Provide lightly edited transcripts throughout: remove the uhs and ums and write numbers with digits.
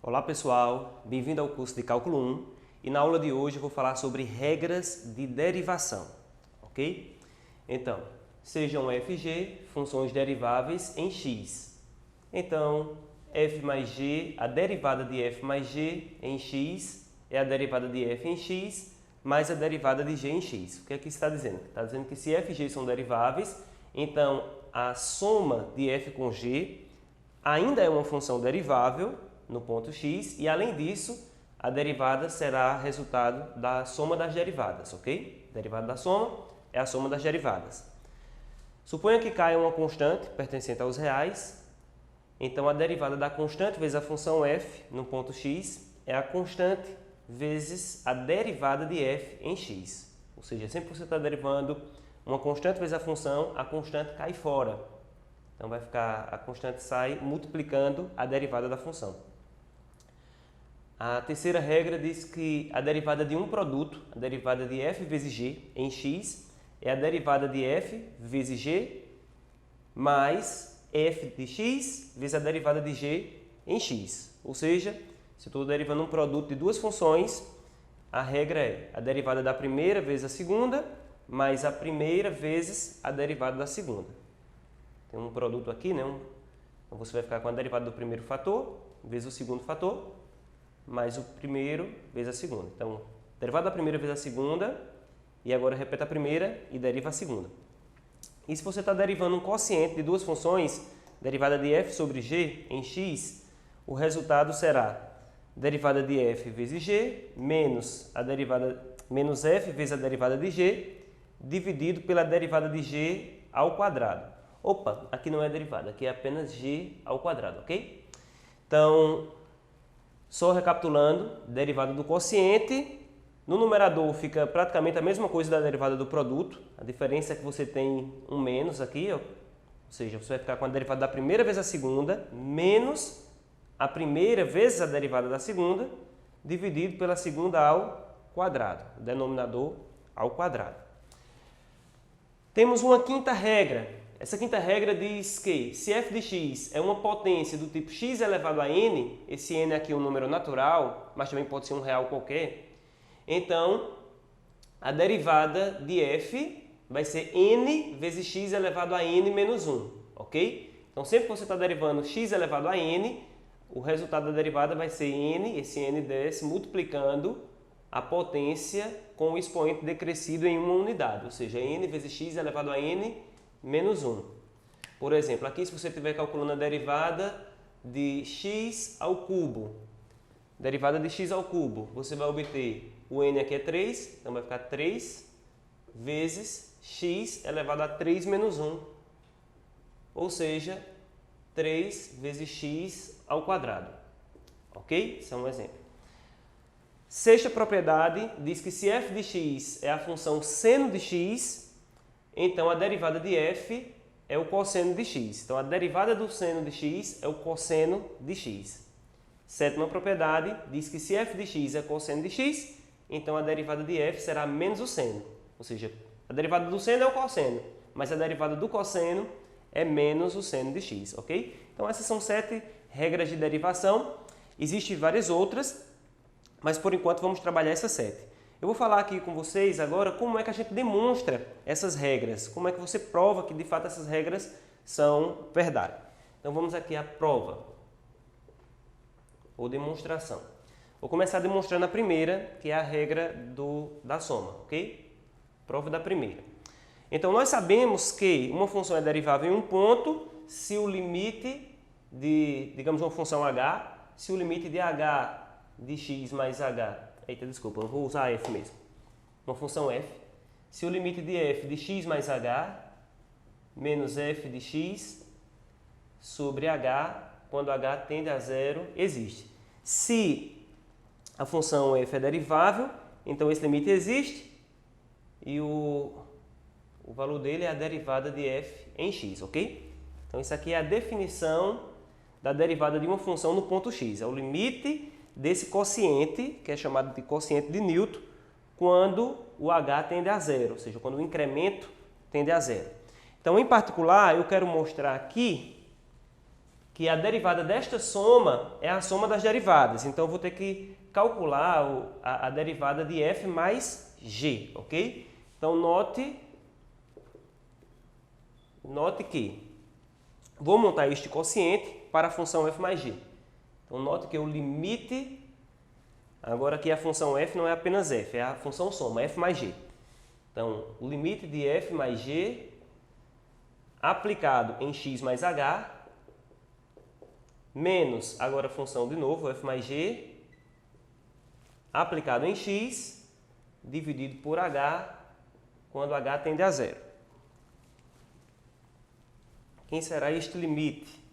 Olá pessoal, bem-vindo ao curso de Cálculo 1 e na aula de hoje eu vou falar sobre regras de derivação, ok? Então, sejam f e g funções deriváveis em x. Então, f mais g, a derivada de f mais g em x é a derivada de f em x mais a derivada de g em x. O que é que isso está dizendo? Está dizendo que se f e g são deriváveis, então a soma de f com g ainda é uma função derivável no ponto x e, além disso, a derivada será resultado da soma das derivadas, ok? Derivada da soma é a soma das derivadas. Suponha que caia uma constante pertencente aos reais, então a derivada da constante vezes a função f no ponto x é a constante vezes a derivada de f em x. Ou seja, sempre que você está derivando uma constante vezes a constante cai fora. Então vai ficar, a constante sai multiplicando a derivada da função. A terceira regra diz que a derivada de um produto, a derivada de f vezes g em x, é a derivada de f vezes g mais f de x vezes a derivada de g em x. Ou seja, se eu estou derivando um produto de duas funções, a regra é a derivada da primeira vezes a segunda mais a primeira vezes a derivada da segunda. Tem um produto aqui, né? Então você vai ficar com a derivada do primeiro fator vezes o segundo fator mais o primeiro vezes a segunda. Então, derivada da primeira vezes a segunda, e agora repete a primeira e deriva a segunda. E se você está derivando um quociente de duas funções, derivada de f sobre g em x, o resultado será derivada de f vezes g menos f vezes a derivada de g, dividido pela derivada de g ao quadrado. Opa, aqui não é derivada, aqui é apenas g ao quadrado, ok? Então, só recapitulando, derivada do quociente, no numerador fica praticamente a mesma coisa da derivada do produto, a diferença é que você tem um menos aqui, ó. Ou seja, você vai ficar com a derivada da primeira vezes a segunda, menos a primeira vezes a derivada da segunda, dividido pela segunda ao quadrado, o denominador ao quadrado. Temos uma quinta regra. Essa quinta regra diz que se f de x é uma potência do tipo x elevado a n, esse n aqui é um número natural, mas também pode ser um real qualquer, então a derivada de f vai ser n vezes x elevado a n menos 1, ok? Então sempre que você está derivando x elevado a n, o resultado da derivada vai ser n, esse n desce, multiplicando a potência com o expoente decrescido em uma unidade, ou seja, n vezes x elevado a n menos 1. Por exemplo, aqui se você estiver calculando a derivada de x ao cubo, derivada de x ao cubo, você vai obter, o n aqui é 3, então vai ficar 3 vezes x elevado a 3 menos 1. Ou seja, 3 vezes x ao quadrado. Ok? Isso é um exemplo. Sexta propriedade diz que se f de x é a função seno de x, então a derivada de f é o cosseno de x. Então a derivada do seno de x é o cosseno de x. Sétima propriedade diz que se f de x é cosseno de x, então a derivada de f será menos o seno. Ou seja, a derivada do seno é o cosseno, mas a derivada do cosseno é menos o seno de x, ok? Então essas são 7 regras de derivação. Existem várias outras, mas por enquanto vamos trabalhar essas 7. Eu vou falar aqui com vocês agora como é que a gente demonstra essas regras, como é que você prova que de fato essas regras são verdade. Então vamos aqui à prova, ou demonstração. Vou começar demonstrando a primeira, que é a regra da soma, ok? Prova da primeira. Então nós sabemos que uma função é derivável em um ponto se o limite de, digamos, uma função h, se o limite de h de x mais h, eita, desculpa, eu vou usar f mesmo. Uma função f. Se o limite de f de x mais h menos f de x sobre h, quando h tende a zero, existe. Se a função f é derivável, então esse limite existe e o valor dele é a derivada de f em x, ok? Então isso aqui é a definição da derivada de uma função no ponto x. É o limite desse quociente, que é chamado de quociente de Newton, quando o h tende a zero, ou seja, quando o incremento tende a zero. Então, em particular, eu quero mostrar aqui que a derivada desta soma é a soma das derivadas. Então, eu vou ter que calcular a derivada de f mais g, ok? Então, note que vou montar este quociente para a função f mais g. Então, note que o limite, agora aqui a função f não é apenas f, é a função soma, f mais g. Então, o limite de f mais g aplicado em x mais h, menos, agora a função de novo, f mais g, aplicado em x, dividido por h, quando h tende a zero. Quem será este limite?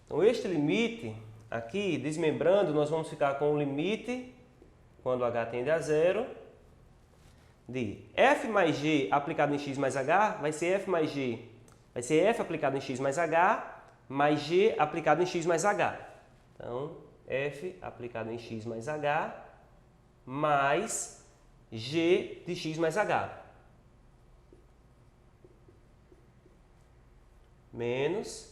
Então, este limite, aqui, desmembrando, nós vamos ficar com o limite, quando h tende a zero, de f mais g aplicado em x mais h, vai ser f mais g, vai ser f aplicado em x mais h, mais g aplicado em x mais h. Então, f aplicado em x mais h, mais g de x mais h. Menos,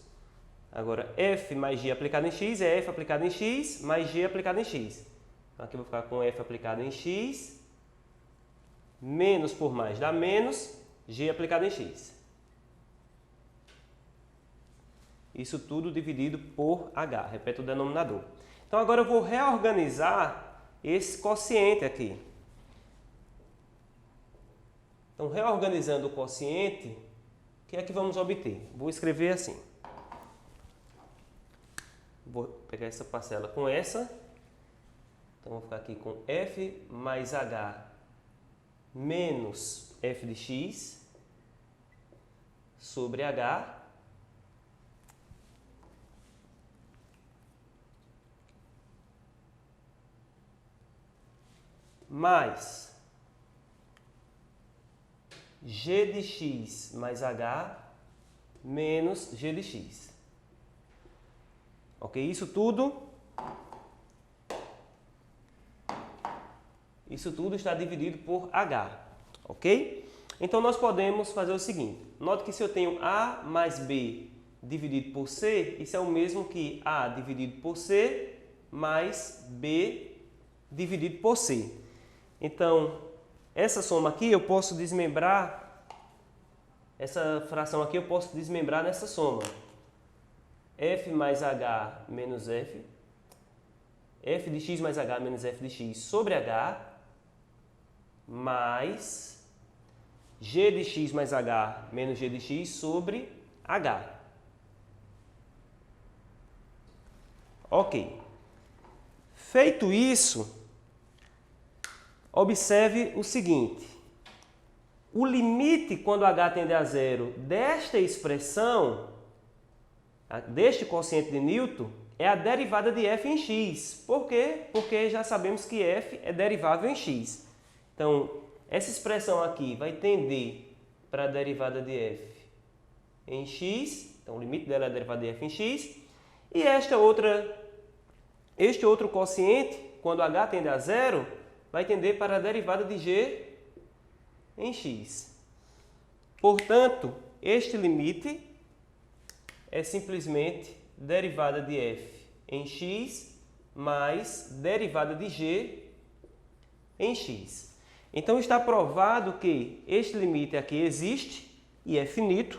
agora f mais g aplicado em x é f aplicado em x, mais g aplicado em x. Então, aqui eu vou ficar com f aplicado em x, menos por mais dá menos, g aplicado em x. Isso tudo dividido por h, repete o denominador. Então, agora eu vou reorganizar esse quociente aqui. Então, reorganizando o quociente, o que é que vamos obter? Vou escrever assim. Vou pegar essa parcela com essa. Então, vou ficar aqui com f mais h menos f de x sobre h mais g de x mais h menos g de x. Ok? Isso tudo está dividido por h. Ok? Então, nós podemos fazer o seguinte. Note que se eu tenho a mais b dividido por c, isso é o mesmo que a dividido por c mais b dividido por c. Então, essa soma aqui eu posso desmembrar, essa fração aqui eu posso desmembrar nessa soma. f mais h menos f de x mais h menos f de x sobre h, mais g de x mais h menos g de x sobre h. Ok. Feito isso, observe o seguinte. O limite, quando h tende a zero, desta expressão, deste quociente de Newton, é a derivada de f em x. Por quê? Porque já sabemos que f é derivável em x. Então, essa expressão aqui vai tender para a derivada de f em x. Então, o limite dela é a derivada de f em x. E este outro quociente, quando h tende a zero, vai tender para a derivada de g em x. Portanto, este limite é simplesmente derivada de f em x mais derivada de g em x. Então, está provado que este limite aqui existe e é finito.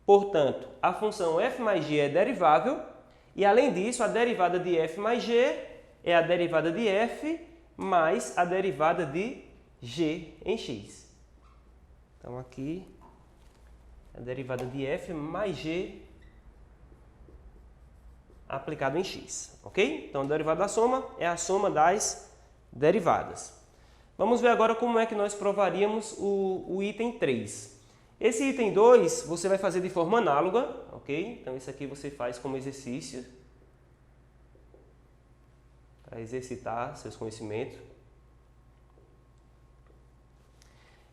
Portanto, a função f mais g é derivável e, além disso, a derivada de f mais g é a derivada de f mais a derivada de g em x. Então, aqui, a derivada de f mais g aplicado em x, ok? Então, a derivada da soma é a soma das derivadas. Vamos ver agora como é que nós provaríamos o item 3. Esse item 2 você vai fazer de forma análoga, ok? Então, isso aqui você faz como exercício para exercitar seus conhecimentos.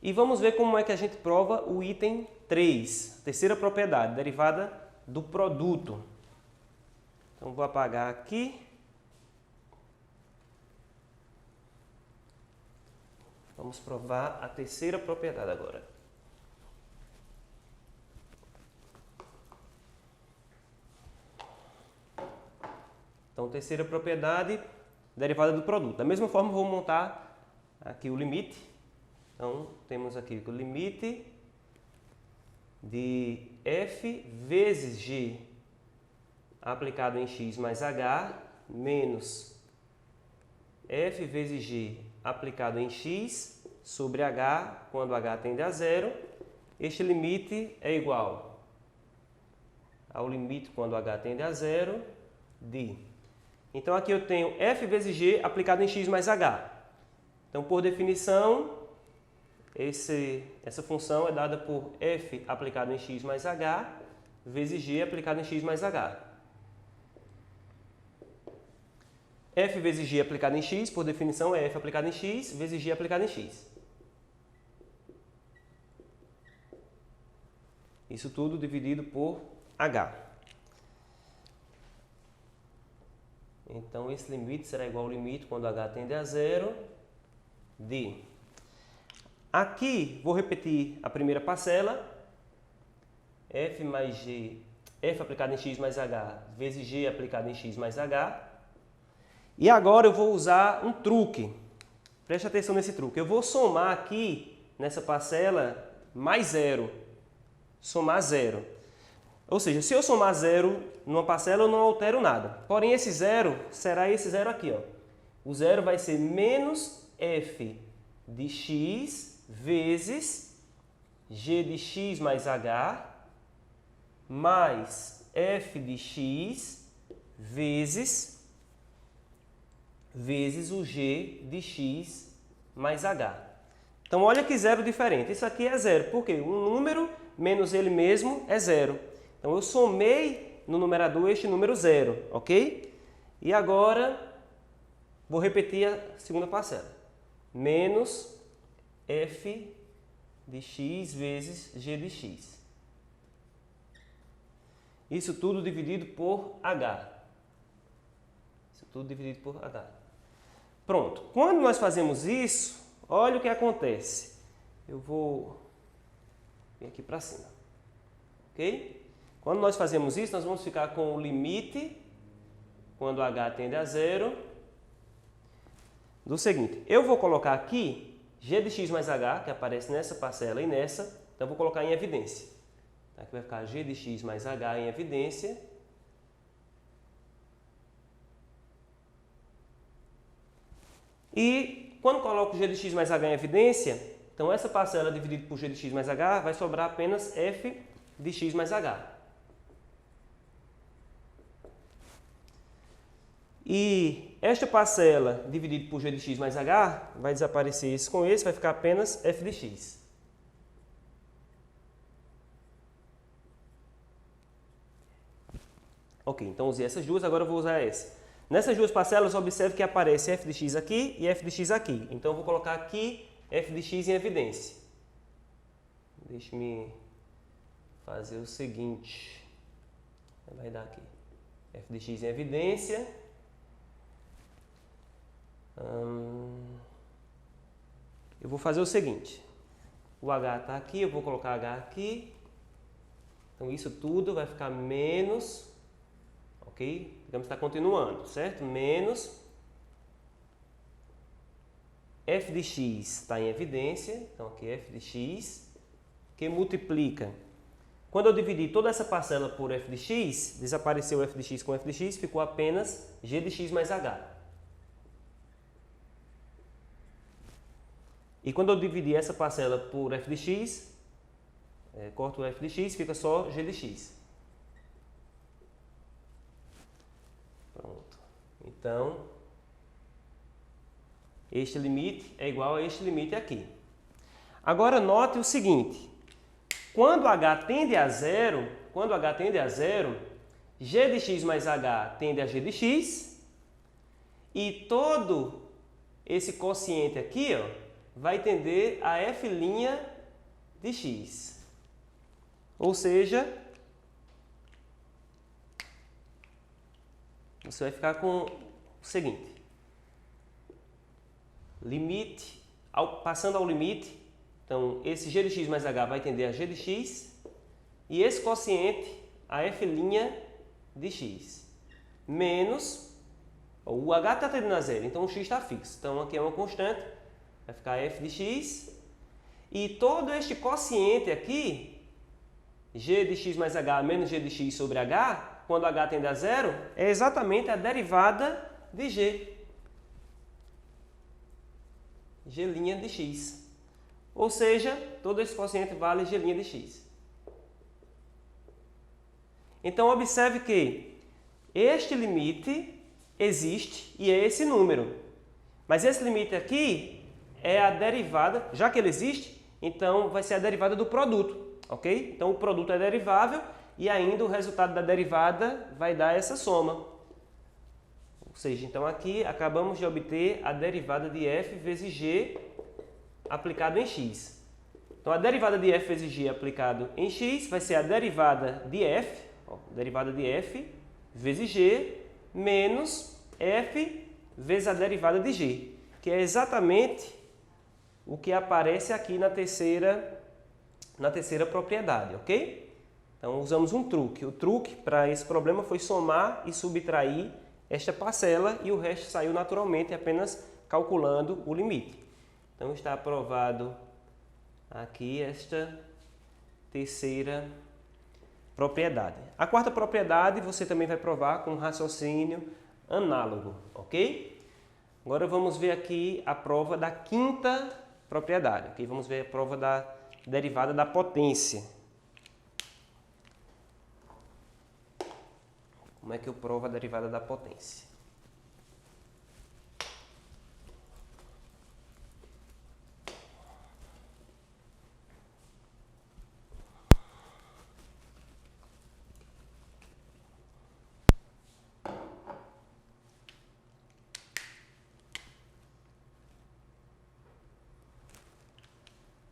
E vamos ver como é que a gente prova o item 3, terceira propriedade, derivada do produto. Então, vou apagar aqui. Vamos provar a terceira propriedade agora. Então, terceira propriedade, derivada do produto. Da mesma forma, vou montar aqui o limite. Então, temos aqui o limite de f vezes g aplicado em x mais h menos f vezes g aplicado em x sobre h quando h tende a zero. Este limite é igual ao limite quando h tende a zero de... Então, aqui eu tenho f vezes g aplicado em x mais h. Então, por definição, essa função é dada por f aplicado em x mais h vezes g aplicado em x mais h. F vezes g aplicado em x, por definição, é f aplicado em x vezes g aplicado em x. Isso tudo dividido por h. Então, esse limite será igual ao limite quando h tende a zero de... Aqui, vou repetir a primeira parcela. F mais g, f aplicado em x mais h vezes g aplicado em x mais h. E agora eu vou usar um truque. Preste atenção nesse truque. Eu vou somar aqui, nessa parcela, mais zero. Somar zero. Ou seja, se eu somar zero numa parcela, eu não altero nada. Porém, esse zero será esse zero aqui, ó. O zero vai ser menos f de x vezes g de x mais h mais f de x vezes o g de x mais h. Então, olha que zero diferente. Isso aqui é zero. Por quê? Um número menos ele mesmo é zero. Então, eu somei no numerador este número zero, ok? E agora, vou repetir a segunda parcela. Menos f de x vezes g de x. Isso tudo dividido por h. Isso tudo dividido por h. Pronto. Quando nós fazemos isso, olha o que acontece. Eu vou vir aqui para cima. Ok? Quando nós fazemos isso, nós vamos ficar com o limite, quando h tende a zero, do seguinte. Eu vou colocar aqui g de x mais h, que aparece nessa parcela e nessa, então eu vou colocar em evidência. Aqui vai ficar g de x mais h em evidência. E quando coloco g de x mais h em evidência, então essa parcela dividida por g de x mais h vai sobrar apenas f de x mais h. E esta parcela dividida por g de x mais h vai desaparecer esse com esse, vai ficar apenas f de x. Ok, então usei essas duas, agora eu vou usar essa. Nessas duas parcelas, observe que aparece f de x aqui e f de x aqui. Então, eu vou colocar aqui f de x em evidência. Deixe-me fazer o seguinte. Vai dar aqui. F de x em evidência. Eu vou fazer o seguinte. O h está aqui, eu vou colocar h aqui. Então, isso tudo vai ficar menos... Ok? Digamos que está continuando, certo? Menos f de x está em evidência, então aqui f de x, que multiplica. Quando eu dividir toda essa parcela por f de x, desapareceu f de x com f de x, ficou apenas g de x mais h. E quando eu dividir essa parcela por f de x, corto o f de x, fica só g de x. Pronto. Então, este limite é igual a este limite aqui. Agora, note o seguinte. Quando h tende a zero, g de x mais h tende a g de x, e todo esse quociente aqui, ó, vai tender a f' de x. Ou seja, você vai ficar com o seguinte. Limite passando ao limite, então esse g de x mais h vai tender a g de x, e esse quociente a f' de x, menos, o h está tendendo a zero, então o x está fixo. Então aqui é uma constante, vai ficar f de x, e todo este quociente aqui, g de x mais h menos g de x sobre h, quando h tende a zero, é exatamente a derivada de g. G' de x. Ou seja, todo esse quociente vale g' de x. Então, observe que este limite existe e é esse número. Mas esse limite aqui é a derivada, já que ele existe, então vai ser a derivada do produto, ok? Então, o produto é derivável e ainda o resultado da derivada vai dar essa soma. Ou seja, então aqui acabamos de obter a derivada de f vezes g aplicado em x. Então, a derivada de f vezes g aplicado em x vai ser a derivada de f, derivada de f vezes g menos f vezes a derivada de g, que é exatamente o que aparece aqui na terceira propriedade, ok? Então, usamos um truque. O truque para esse problema foi somar e subtrair esta parcela e o resto saiu naturalmente apenas calculando o limite. Então, está aprovado aqui esta terceira propriedade. A quarta propriedade você também vai provar com um raciocínio análogo, ok? Agora vamos ver aqui a prova da quinta propriedade, ok? Vamos ver a prova da derivada da potência. Como é que eu provo a derivada da potência?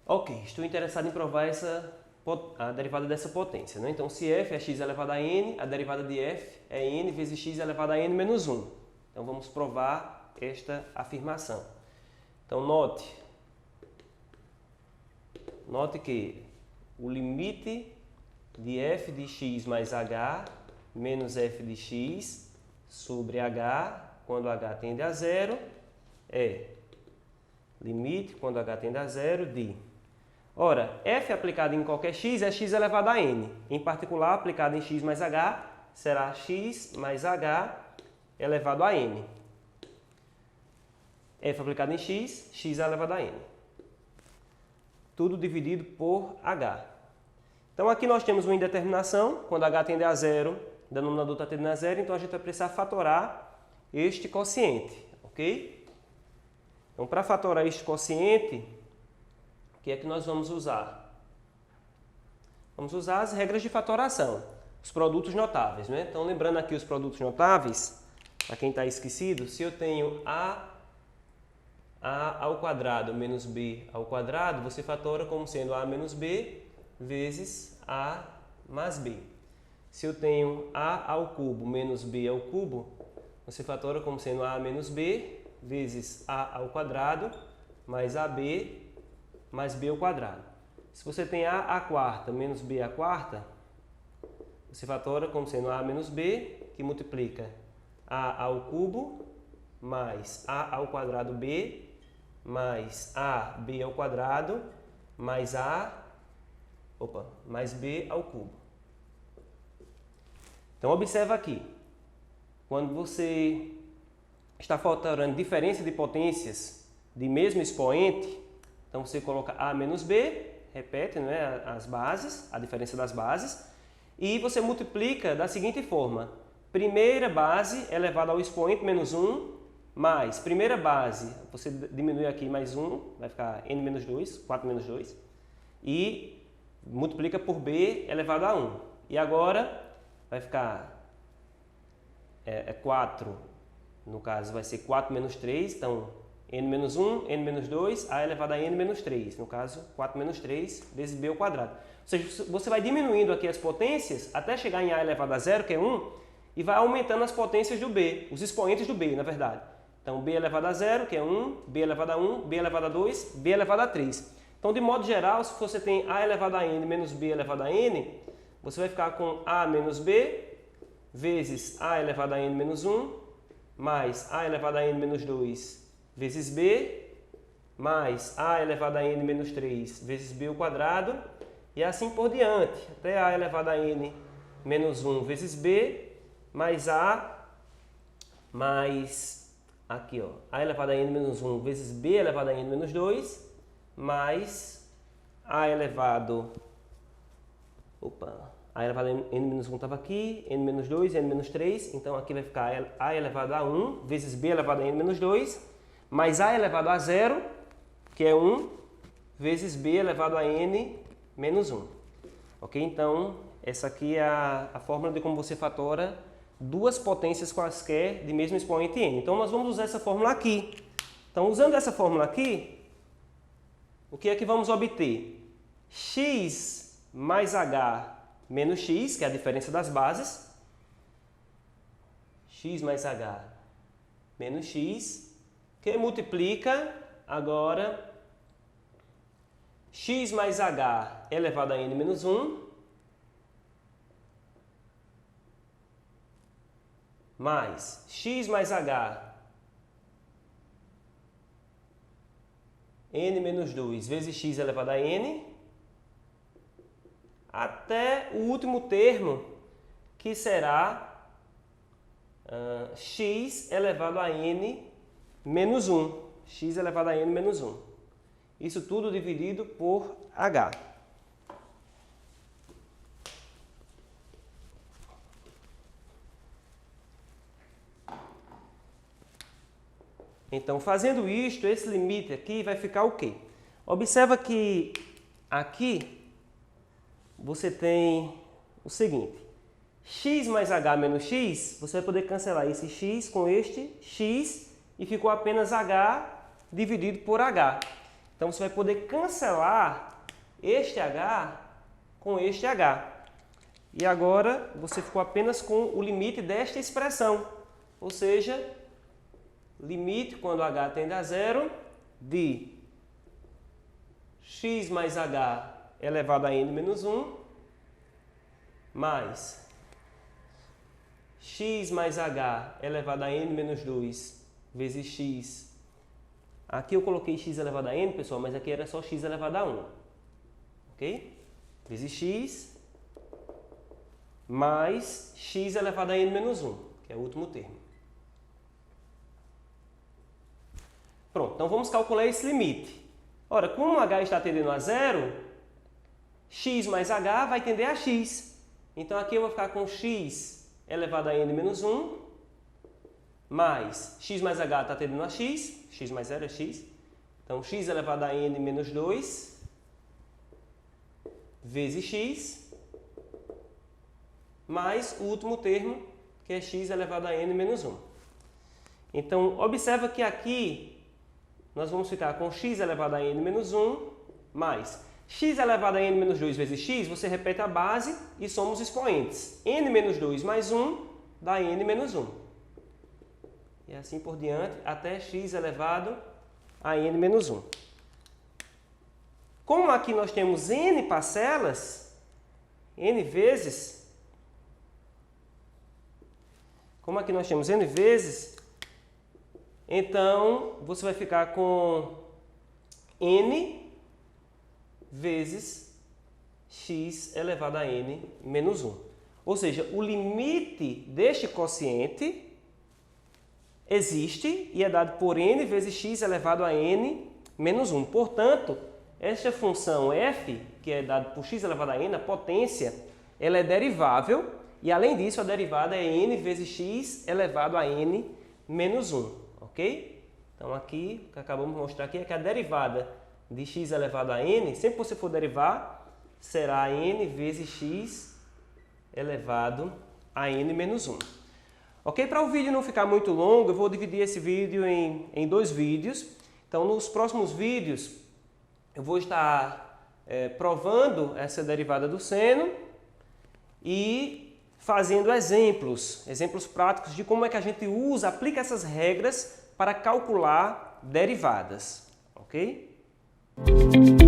Ok, estou interessado em provar a derivada dessa potência, né? Então, se f é x elevado a n, a derivada de f é n vezes x elevado a n menos 1. Então, vamos provar esta afirmação. Então, note que o limite de f de x mais h menos f de x sobre h, quando h tende a zero, é limite, quando h tende a zero, de... Ora, f aplicado em qualquer x é x elevado a n. Em particular, aplicado em x mais h, será x mais h elevado a n. F aplicado em x, x elevado a n. Tudo dividido por h. Então, aqui nós temos uma indeterminação. Quando h tende a zero, o denominador está tendendo a zero, então a gente vai precisar fatorar este quociente, ok? Então, para fatorar este quociente, o que é que nós vamos usar? Vamos usar as regras de fatoração, os produtos notáveis, né? Então, lembrando aqui os produtos notáveis, para quem está esquecido, se eu tenho a ao quadrado menos b ao quadrado, você fatora como sendo a menos b vezes a mais b. Se eu tenho a ao cubo menos b ao cubo, você fatora como sendo a menos b vezes a ao quadrado mais ab mais b ao quadrado. Se você tem a à quarta menos b à quarta, você fatora como sendo a menos b, que multiplica a ao cubo mais a ao quadrado b mais ab ao quadrado mais mais b ao cubo. Então, observa aqui. Quando você está fatorando diferença de potências de mesmo expoente, então você coloca a menos b, repete, né, as bases, a diferença das bases, e você multiplica da seguinte forma. Primeira base elevada ao expoente menos 1, mais primeira base, você diminui aqui mais 1, vai ficar n menos 2, 4 menos 2, e multiplica por b elevado a 1. E agora vai ficar 4, no caso vai ser 4 menos 3, então n menos 1, n menos 2, a elevado a n menos 3, no caso 4 menos 3 vezes b ao quadrado. Ou seja, você vai diminuindo aqui as potências até chegar em a elevado a zero, que é 1, e vai aumentando as potências do b, os expoentes do b, na verdade. Então, b elevado a 0, que é 1, b elevado a 1, b elevado a 2, b elevado a 3. Então, de modo geral, se você tem a elevado a n menos b elevado a n, você vai ficar com a menos b vezes a elevado a n menos 1, mais a elevado a n menos 2 vezes b, mais a elevado a n menos 3 vezes b ao quadrado, e assim por diante, até a elevado a n menos 1 vezes b, mais a, mais aqui, ó, a elevado a n menos 1 vezes b elevado a n menos 2, mais a elevado, a elevado a n menos 1 estava aqui, n menos 2, n menos 3, então aqui vai ficar a elevado a 1 vezes b elevado a n menos 2, mais a elevado a 0, que é 1, vezes b elevado a n menos 1. Ok? Então, essa aqui é a fórmula de como você fatora duas potências quaisquer de mesmo expoente n. Então, nós vamos usar essa fórmula aqui. Então, usando essa fórmula aqui, o que é que vamos obter? X mais h menos x, que é a diferença das bases. X mais h menos x, que multiplica agora x mais h elevado a n menos 1 mais x mais h n menos 2 vezes x elevado a n, até o último termo, que será x elevado a n menos 1. X elevado a n menos 1. Isso tudo dividido por h. Então, fazendo isto, esse limite aqui vai ficar o quê? Observa que aqui você tem o seguinte. X mais h menos x, você vai poder cancelar esse x com este x e ficou apenas h dividido por h. Então, você vai poder cancelar este h com este h. E agora, você ficou apenas com o limite desta expressão. Ou seja, limite, quando h tende a zero, de x mais h elevado a n menos 1, mais x mais h elevado a n menos 2 vezes x. Aqui eu coloquei x elevado a n, pessoal, mas aqui era só x elevado a 1. Ok? Vezes x mais x elevado a n menos 1, que é o último termo. Pronto, então vamos calcular esse limite. Ora, como h está tendendo a zero, x mais h vai tender a x. Então aqui eu vou ficar com x elevado a n menos 1, mais x mais h está tendendo a x, x mais 0 é x, então x elevado a n menos 2 vezes x, mais o último termo, que é x elevado a n menos 1. Então, observa que aqui nós vamos ficar com x elevado a n menos 1, mais x elevado a n menos 2 vezes x, você repete a base e somos expoentes. n menos 2 mais 1 dá n menos 1. E assim por diante, até x elevado a n menos 1. Como aqui nós temos n parcelas, n vezes, como aqui nós temos n vezes, então você vai ficar com n vezes x elevado a n menos 1. Ou seja, o limite deste quociente existe e é dado por n vezes x elevado a n menos 1. Portanto, esta função f, que é dada por x elevado a n, a potência, ela é derivável e, além disso, a derivada é n vezes x elevado a n menos 1. Ok? Então, aqui, o que acabamos de mostrar aqui é que a derivada de x elevado a n, sempre que você for derivar, será n vezes x elevado a n menos 1. Ok? Para o vídeo não ficar muito longo, eu vou dividir esse vídeo em dois vídeos. Então, nos próximos vídeos, eu vou estar provando essa derivada do seno e fazendo exemplos práticos de como é que a gente aplica essas regras para calcular derivadas, ok?